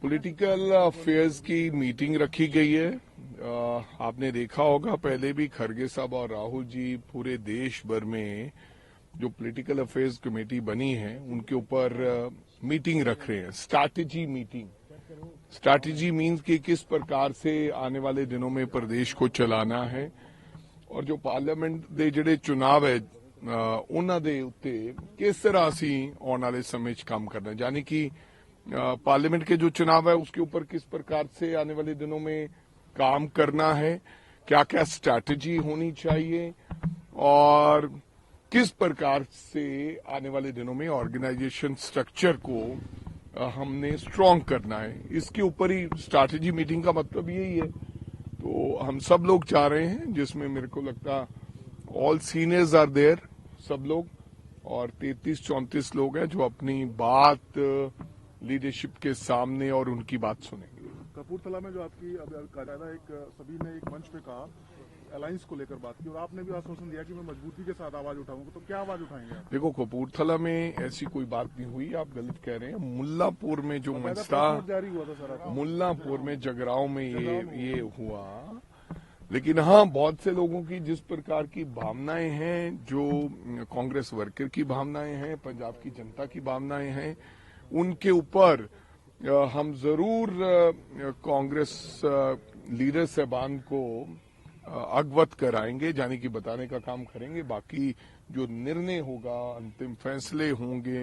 Political affairs की meeting रखी गई है। आपने देखा होगा पहले भी खरगे साहब और राहुल जी पूरे देश भर में जो पॉलिटिकल अफेयर्स कमेटी बनी है उनके ऊपर मीटिंग रख रहे हैं। स्ट्रैटेजी मीटिंग, स्ट्रैटेजी मीन्स कि किस प्रकार से आने वाले दिनों में प्रदेश को चलाना है और जो पार्लियामेंट ਦੇ ਜਿਹੜੇ चुनाव है ਉਹਨਾਂ ਦੇ ਉੱਤੇ किस तरह ਅਸੀਂ आने वाले समय च काम करना है, यानी कि पार्लियामेंट के जो चुनाव है उसके ऊपर किस प्रकार से आने वाले दिनों में काम करना है, क्या क्या स्ट्रैटेजी होनी चाहिए और किस प्रकार से आने वाले दिनों में ऑर्गेनाइजेशन स्ट्रक्चर को हमने स्ट्रांग करना है। इसके ऊपर ही स्ट्रैटेजी मीटिंग का मतलब यही है। तो हम सब लोग चाह रहे हैं, जिसमें मेरे को लगता ऑल सीनियर्स आर देयर, सब लोग, और 33-34 लोग हैं जो अपनी बात लीडरशिप के सामने और उनकी बात सुनेंगे। कपूरथला में जो आपकी कायदा सभी ने एक मंच पे कहा अलायंस को लेकर बात की और आपने भी आश्वासन दिया कि मैं मजबूती के साथ आवाज उठाऊंगा, तो क्या आवाज उठाएंगे आप? देखो, कपूरथला में ऐसी कोई बात नहीं हुई, आप गलत कह रहे हैं। मुल्लापुर में जो मंच था, मुल्लापुर में जगराव में ये हुआ, लेकिन हाँ बहुत से लोगों की जिस प्रकार की भावनाएं हैं, जो कांग्रेस वर्कर की भावनाएं हैं, पंजाब की जनता की भावनाएं हैं, उनके ऊपर हम जरूर कांग्रेस लीडर साहबान को अवगत कराएंगे, यानी कि बताने का काम करेंगे। बाकी जो निर्णय होगा, अंतिम फैसले होंगे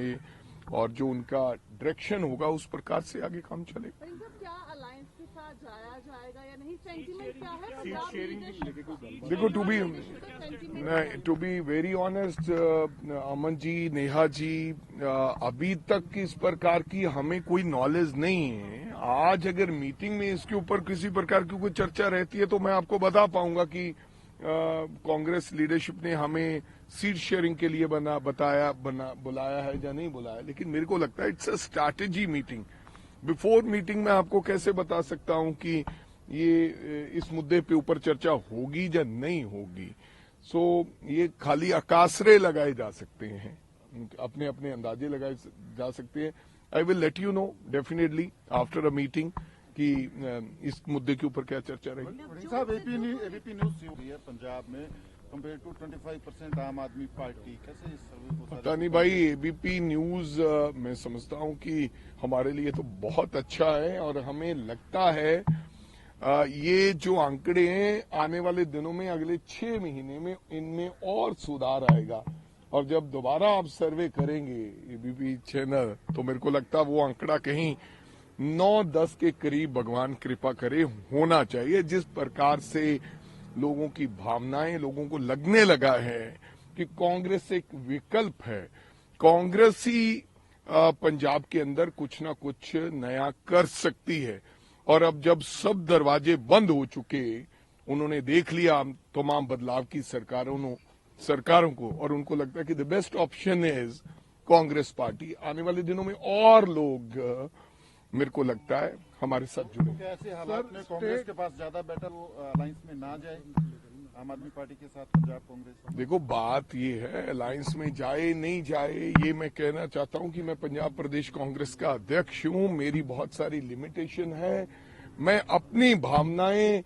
और जो उनका डायरेक्शन होगा उस प्रकार से आगे काम चलेगा। क्या अलायंस के साथ जाया जाएगा या नहीं? सेंटीमेंट क्या है? देखो, to be very honest, Aman ji, Neha ji, अभी तक इस प्रकार की हमें कोई नॉलेज नहीं है। आज अगर मीटिंग में इसके ऊपर किसी प्रकार की कोई चर्चा रहती है तो मैं आपको बता पाऊंगा कि कांग्रेस लीडरशिप ने हमें सीट शेयरिंग के लिए बुलाया है या नहीं बुलाया। लेकिन मेरे को लगता है it's a strategy meeting. Before meeting में आपको कैसे बता सकता हूं कि ये इस मुद्दे पे ऊपर चर्चा होगी या नहीं होगी। सो ये खाली आकाशरे लगाए जा सकते हैं, अपने अपने अंदाजे लगाए जा सकते हैं। I will let you know definitely after a meeting कि इस मुद्दे के ऊपर क्या चर्चा रहेगी। साहब, एबीपी न्यूज हुई है पंजाब में कंपेयर टू 25% आम आदमी पार्टी, कैसे इस सर्वे को? पता नहीं भाई, एबीपी न्यूज मैं समझता हूं कि हमारे लिए तो बहुत अच्छा है और हमें लगता है ये जो आंकड़े हैं आने वाले दिनों में, अगले 6 महीने में इनमें और सुधार आएगा। और जब दोबारा आप सर्वे करेंगे एबीपी चैनल, तो मेरे को लगता है वो आंकड़ा कहीं 9-10 के करीब, भगवान कृपा करे, होना चाहिए। जिस प्रकार से लोगों की भावनाएं, लोगों को लगने लगा है कि कांग्रेस एक विकल्प है, कांग्रेस ही पंजाब के अंदर कुछ ना कुछ नया कर सकती है। और अब जब सब दरवाजे बंद हो चुके, उन्होंने देख लिया तमाम बदलाव की सरकारों को, और उनको लगता है कि the best option is Congress party. आने वाले दिनों में और लोग, मेरे को लगता है, हमारे साथ जुड़े। ऐसे हालात में कांग्रेस के पास ज्यादा बेटर वो अलायंस में ना जाए आम आदमी पार्टी के साथ पंजाब कांग्रेस? देखो, बात ये है अलायंस में जाए नहीं जाए, ये मैं कहना चाहता हूं कि मैं पंजाब प्रदेश कांग्रेस का अध्यक्ष हूं, मेरी बहुत सारी लिमिटेशन है। मैं अपनी भावनाएं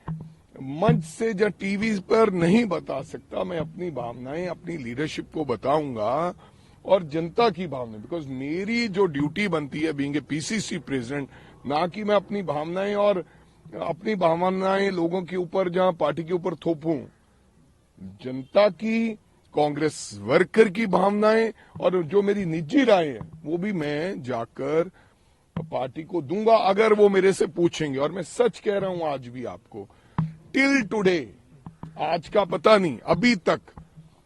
मंच से या टीवी पर नहीं बता सकता। मैं अपनी भावनाएं अपनी लीडरशिप को बताऊंगा और जनता की भावनाएं, बिकॉज मेरी जो ड्यूटी बनती है बीइंग ए पीसीसी प्रेसिडेंट, ना कि मैं अपनी भावनाएं लोगों के ऊपर, जहां पार्टी के ऊपर थोपूं। जनता की, कांग्रेस वर्कर की भावनाएं और जो मेरी निजी राय है वो भी मैं जाकर पार्टी को दूंगा, अगर वो मेरे से पूछेंगे। और मैं सच कह रहा हूं आज भी आपको, टिल टुडे, आज का पता नहीं, अभी तक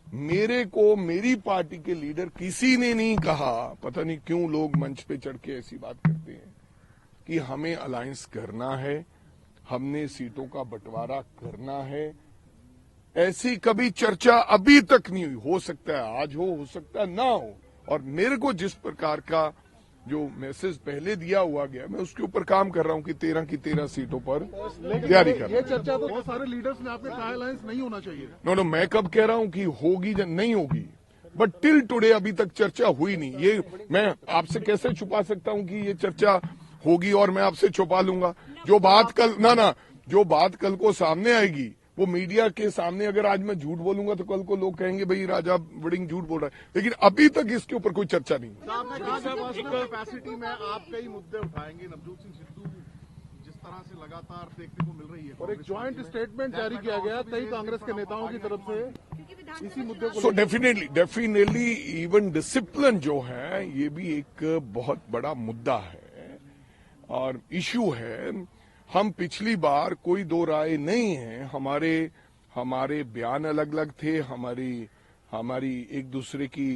मेरे को मेरी पार्टी के लीडर किसी ने नहीं कहा, पता नहीं क्यों लोग मंच पे चढ़ के ऐसी बात करते हैं, कि हमें अलायंस करना है, हमने सीटों का बंटवारा करना है। ऐसी कभी चर्चा अभी तक नहीं हुई। हो सकता है आज हो सकता है ना हो। और मेरे को जिस प्रकार का जो मैसेज पहले दिया हुआ गया, मैं उसके ऊपर काम कर रहा हूं कि 13 की 13 सीटों पर तैयारी कर रहा हूं। ये चर्चा तो बहुत सारे लीडर्स ने आपने कहा अलायंस नहीं होना चाहिए। नो, मैं कब कह रहा हूं कि होगी या नहीं होगी, बट टिल टुडे अभी तक चर्चा हुई नहीं। ये मैं आपसे कैसे छुपा सकता हूं कि ये चर्चा होगी और मैं आपसे छुपा लूंगा। जो बात कल को सामने आएगी वो मीडिया के सामने, अगर आज मैं झूठ बोलूंगा तो कल को लोग कहेंगे भाई राजा वड़िंग झूठ बोल रहा है, लेकिन अभी तक इसके ऊपर कोई चर्चा नहीं। आपने कहा कि कैपेसिटी में आप कई मुद्दे उठाएंगे। नवजोत सिंह सिद्धू जिस तरह से लगातार देखने को मिल रही है, और एक ज्वाइंट स्टेटमेंट जारी किया गया कई कांग्रेस के नेताओं की तरफ से इसी मुद्दे को। सो डेफिनेटली इवन डिसिप्लिन जो है ये भी एक बहुत बड़ा मुद्दा है और इश्यू है। हम पिछली बार कोई दो राय नहीं है, हमारे बयान अलग अलग थे, हमारी एक दूसरे की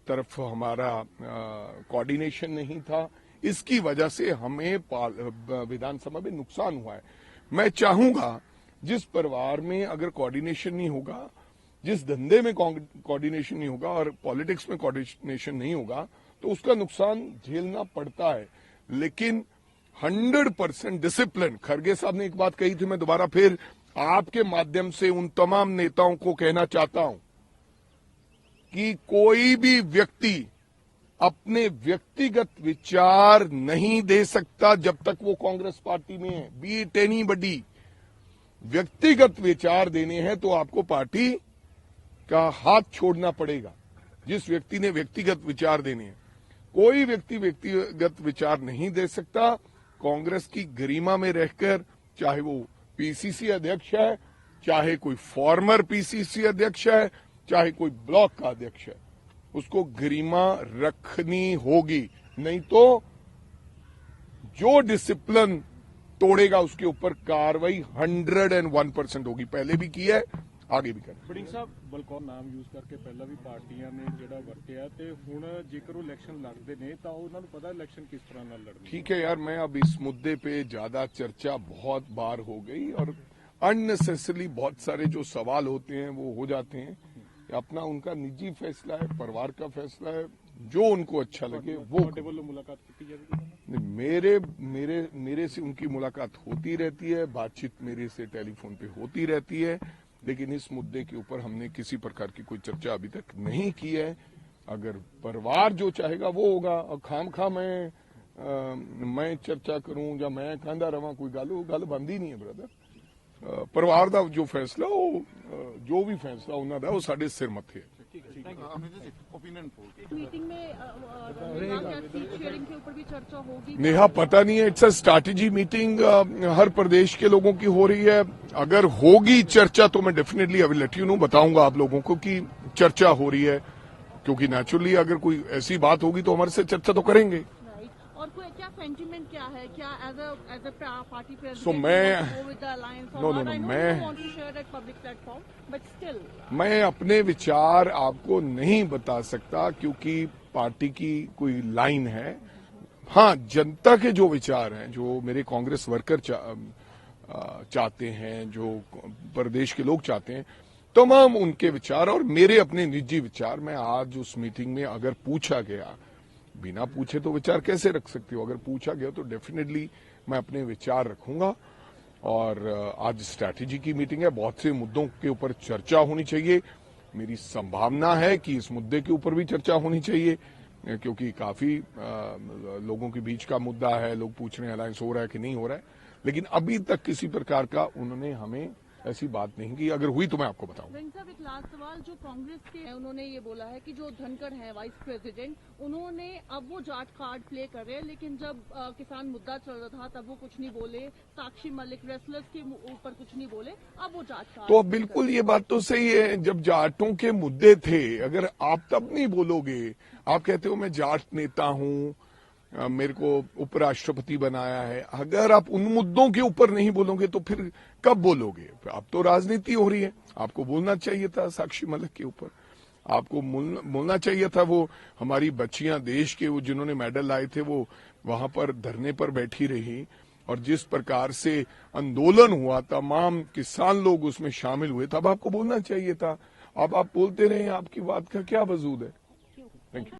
तरफ हमारा कोऑर्डिनेशन नहीं था, इसकी वजह से हमें विधानसभा में नुकसान हुआ है। मैं चाहूंगा जिस परिवार में अगर कोऑर्डिनेशन नहीं होगा, जिस धंधे में कोऑर्डिनेशन नहीं होगा और पॉलिटिक्स में कोऑर्डिनेशन नहीं होगा तो उसका नुकसान झेलना पड़ता है, लेकिन 100% डिसिप्लिन। खरगे साहब ने एक बात कही थी, मैं दोबारा फिर आपके माध्यम से उन तमाम नेताओं को कहना चाहता हूं कि कोई भी व्यक्ति अपने व्यक्तिगत विचार नहीं दे सकता जब तक वो कांग्रेस पार्टी में है, बी इट एनीबडी। व्यक्तिगत विचार देने हैं तो आपको पार्टी का हाथ छोड़ना पड़ेगा। जिस व्यक्ति ने व्यक्तिगत विचार देने हैं, कोई व्यक्ति व्यक्तिगत विचार नहीं दे सकता। कांग्रेस की गरिमा में रहकर, चाहे वो पीसीसी अध्यक्ष है, चाहे कोई फॉर्मर पीसीसी अध्यक्ष है, चाहे कोई ब्लॉक का अध्यक्ष है, उसको गरिमा रखनी होगी। नहीं तो जो डिसिप्लिन तोड़ेगा उसके ऊपर कार्रवाई 101% होगी। पहले भी की है, आगे भी करें। वड़िंग साहब बलकौर नाम यूज करके ਪਹਿਲਾਂ ਵੀ ਪਾਰਟੀਆਂ ਨੇ ਜਿਹੜਾ ਵਰਤਿਆ ਤੇ ਹੁਣ ਜੇਕਰ ਉਹ ਇਲੈਕਸ਼ਨ ਲੜਦੇ ਨੇ ਤਾਂ ਉਹਨਾਂ ਨੂੰ ਪਤਾ ਇਲੈਕਸ਼ਨ किस तरह ਨਾਲ लड़नी। ठीक है यार, मैं अब इस मुद्दे पे ज्यादा चर्चा बहुत बार हो गई और अननेसेसरली बहुत सारे जो सवाल होते हैं वो हो जाते हैं। अपना उनका निजी फैसला है, परिवार का फैसला है, जो उनको अच्छा लगे वो। मुलाकात की जाएगी? मेरे से उनकी मुलाकात होती रहती है, बातचीत मेरे से टेलीफोन पे होती रहती है, लेकिन इस मुद्दे के ऊपर हमने किसी प्रकार की कोई चर्चा अभी तक नहीं की है। अगर परिवार जो चाहेगा वो होगा, और खाम मैं चर्चा करूं या मैं कहता रहा, कोई गल बनती नहीं है ब्रदर। परिवार का जो फैसला वो जो भी फैसला उन्होंने वो साडे सिर मथे है। मीटिंग में सीट शेयरिंग के ऊपर भी चर्चा होगी। नेहा पता नहीं है, इट्स अ स्ट्रैटेजी मीटिंग, हर प्रदेश के लोगों की हो रही है। अगर होगी चर्चा तो मैं डेफिनेटली अभी लेट यू नो बताऊंगा आप लोगों को कि चर्चा हो रही है, क्योंकि नेचुरली अगर कोई ऐसी बात होगी तो हमारे से चर्चा तो करेंगे। और कोई क्या सेंटीमेंट क्या है, क्या as a party president So, मैं अपने विचार आपको नहीं बता सकता क्योंकि पार्टी की कोई लाइन है। हाँ, जनता के जो विचार हैं, जो मेरे कांग्रेस वर्कर चाहते हैं, जो प्रदेश के लोग चाहते हैं, तमाम उनके विचार और मेरे अपने निजी विचार मैं आज उस मीटिंग में अगर पूछा गया, बिना पूछे तो विचार कैसे रख सकती हो, अगर पूछा गया तो डेफिनेटली मैं अपने विचार रखूंगा। और आज स्ट्रैटेजी की मीटिंग है, बहुत से मुद्दों के ऊपर चर्चा होनी चाहिए। मेरी संभावना है कि इस मुद्दे के ऊपर भी चर्चा होनी चाहिए, क्योंकि काफी लोगों के बीच का मुद्दा है। लोग पूछ रहे हैं अलायंस हो रहा है कि नहीं हो रहा है, लेकिन अभी तक किसी प्रकार का उन्होंने हमें ऐसी बात नहीं की। अगर हुई तो मैं आपको बताऊंगा। साहब, एक लास्ट सवाल, जो कांग्रेस के हैं उन्होंने ये बोला है कि जो धनखड़ हैं वाइस प्रेसिडेंट, उन्होंने अब वो जाट कार्ड प्ले कर रहे हैं, लेकिन जब किसान मुद्दा चल रहा था तब वो कुछ नहीं बोले। साक्षी मलिक रेसलर्स के ऊपर कुछ नहीं बोले, अब वो जाट कार्ड। तो अब बिल्कुल ये बात तो सही है, जब जाटों के मुद्दे थे, अगर आप तब नहीं बोलोगे, आप कहते हो मैं जाट नेता हूं, मेरे को उपराष्ट्रपति बनाया है, अगर आप उन मुद्दों के ऊपर नहीं बोलोगे तो फिर कब बोलोगे? अब तो राजनीति हो रही है, आपको बोलना चाहिए था साक्षी मलिक के ऊपर, आपको बोलना चाहिए था। वो हमारी बच्चियां देश के, वो जिन्होंने मेडल लाए थे, वो वहां पर धरने पर बैठी रही, और जिस प्रकार से आंदोलन हुआ, तमाम किसान लोग उसमें शामिल हुए, तब आपको बोलना चाहिए था। अब आप बोलते रहे, आपकी बात का क्या वजूद है? Thank you.